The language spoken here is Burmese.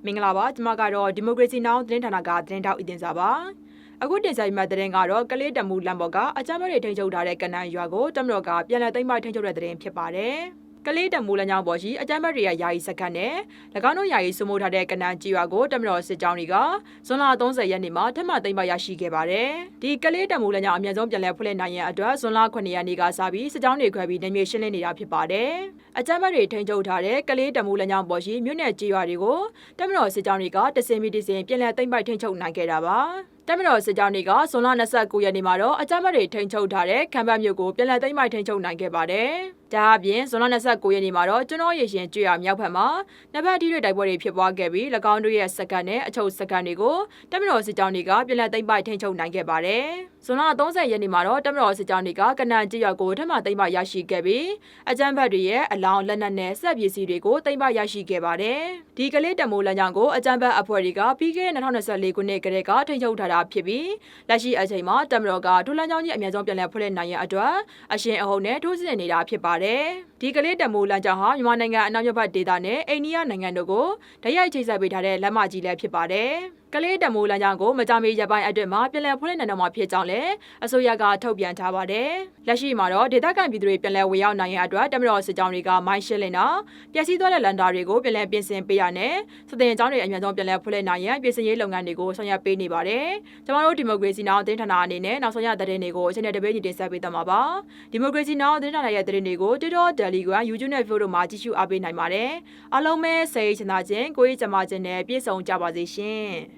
မင်္ဂလာပါကျွန်မကတော့ဒီမိုကရေစီနောင်သတင်းဌာနကသတင်းတောက်အတင်စားပါအခုတင်ဆက်မှာသတင်းကတော့ကလေးတမူလမ်းပေါ်ကအကြမ်းဖက်တွေထိန်းချုပ်ထားတဲ့ကနန်ရွာကိုတမတော်ကပြန်လည်သိမ်းပိုက်ထိန်းချုပ်တဲ့သတင်းဖြစ်ပါတယ်ကလေးတမူလမ်းကြောင်းပေါ်ရှိအကြမ်းဖက်တွေရဲ့ယာယီစခန်းနဲ့၎င်းတို့ယာယီစုမိုးထားတဲ့ကနန်ကြီးရွာကိုတမတော်စစ်ကြောင်းတွေကဇွန်လ30ရက်နေ့မှာထပ်မံသိမ်းပိုက်ရရှိခဲ့ပါတယ်ဒီကလေးတမူလမ်းကြောင်းအများဆုံးပြန်လည်ဖွင့်လှစ်နိုင်ရန်အတွက်ဇွန်လ9ရက်နေ့ကစပြီးစစ်ကြောင်းတွေခွဲပြီးနေမြေရှင်းလင်းနေတာဖြစ်ပါတယ်အကြမ်းဖက်တွေထိန်းချုပ်ထားတဲ့ကလေးတမူလမ်းကြောင်းပေါ်ရှိမြို့နယ်ကြီးရွာတွေကိုတမတော်စစ်ကြောင်းတွေကတစင်မီတစင်ပြန်လည်သိမ်းပိုက်ထိန်းချုပ်နိုင်ခဲ့တာပါတမတော်စစ်ကြောင်းတွေကဇွန်လ29ရက်နေ့မှာတော့အကြမ်းဖက်တွေထိန်းချုပ်ထားတဲ့ခံပတ်မြို့ကိုပြန်လည်သိမ်းပိုက်ထိန်းချုပ်နိုင်ခဲ့ပါတယ်။ဒါအပြင်ဇွန်လ29ရက်နေ့မှာတော့ကျွန်းတော်ရေရှင်ကျွော်မြောက်ဘက်မှာနှစ်ဖက်ထိတွေ့တိုက်ပွဲတွေဖြစ်ပွားခဲ့ပြီး၎င်းတို့ရဲ့စကန်နဲ့အချုပ်စကန်တွေကိုတမတော်စစ်ကြောင်းတွေကပြန်လည်သိမ်းပိုက်ထိန်းချုပ်နိုင်ခဲ့ပါတယ်။ဇွန်လ30ရက်နေ့မှာတော့တမတော်စစ်ကြောင်းတွေကကနန်ကျွော်ကိုထပ်မံသိမ်းပိုက်ရရှိခဲ့ပြီးအကြမ်းဖက်တွေရဲ့အလောင်းလက်နက်နဲ့စက်ပစ္စည်းတွေကိုသိမ်းပိုက်ရရှိခဲ့ပါတယ်။ဒီကလေးတမိုးလမ်းကြောင်းကိုအကြမ်းဖက်အဖွဲ့တွေကပြီးခဲ့တဲ့2024ခုနှစ်ကတည်းကထိန်းချုပ်ထားတာဖြစ်ပြီးလက်ရှိအချိန်မှာတမတော်ကဒူလန်ချောင်းကြီးအများဆုံးပြန်လည်ဖွင့်လှစ်နိုင်ရန်အတွက်အရှင်အဟုန်နဲ့ထိုးစစ်နေတာဖြစ်ပါတယ်။ဒီကလေးတမိုးလမ်းကြောင်းဟာမြန်မာနိုင်ငံအနောက်မြောက်ဘက်ဒေသနဲ့အိန္ဒိယနိုင်ငံတို့ကိုဓာတ်ရိုက်ချိတ်ဆက်ပေးထားတဲ့လမ်းမကြီးလည်းဖြစ်ပါတယ်။ကလေးတမိုးလမ်းကြောင်းကိုမကြာမီရက်ပိုင်းအတွင်းမှာပြန်လည်ဖွင့်လှစ်နိုင်တော့မှာဖြစ်ကြောင်းလည်းအစိုးရကထုတ်ပြန်ထားပါတယ်။လက်ရှိမှာတော့ဒေသခံပြည်သူတွေပြန်လည်ဝင်ရောက်နိုင်ရန်အတွက်တမတော်စစ်ကြောင်းတွေကမိုင်းရှင်းလင်းတာပျက်စီးသွားတဲ့လန်တာတွေကိုပြန်လည်ပြင်ဆင်ပေးရနဲ့စတဲ့ကြောင်းတွေအများဆုံးပြန်လည်ဖွင့်လှစ်နိုင်ရန်ပြင်ဆင်ရေးလုပ်ငန်းတွေကိုဆောင်ရွက်ပေးနေပါတယ်။ကျွန်တော်တို့ဒီမိုကရေစီနောက်သတင်းဌာနအနေနဲ့နောက်ဆုံးရသတင်းတွေကိုအချိန်နဲ့တပေးညီတင်ဆက်ပေးသွားမှာပါ။ဒီမိုကရေစီနောက်သတင်းဌာနရဲ့သတင်းတွေကို TikTok, Telegram, YouTube နဲ့ Facebook တို့မှာကြည့်ရှုအားပေးနိုင်ပါတယ်။အားလုံးပဲစိတ်ချမ်းသာခြင်းကိုယ်ရေးကျန်းမာခြင်းနဲ့ပြည့်စုံကြပါစေရှင်။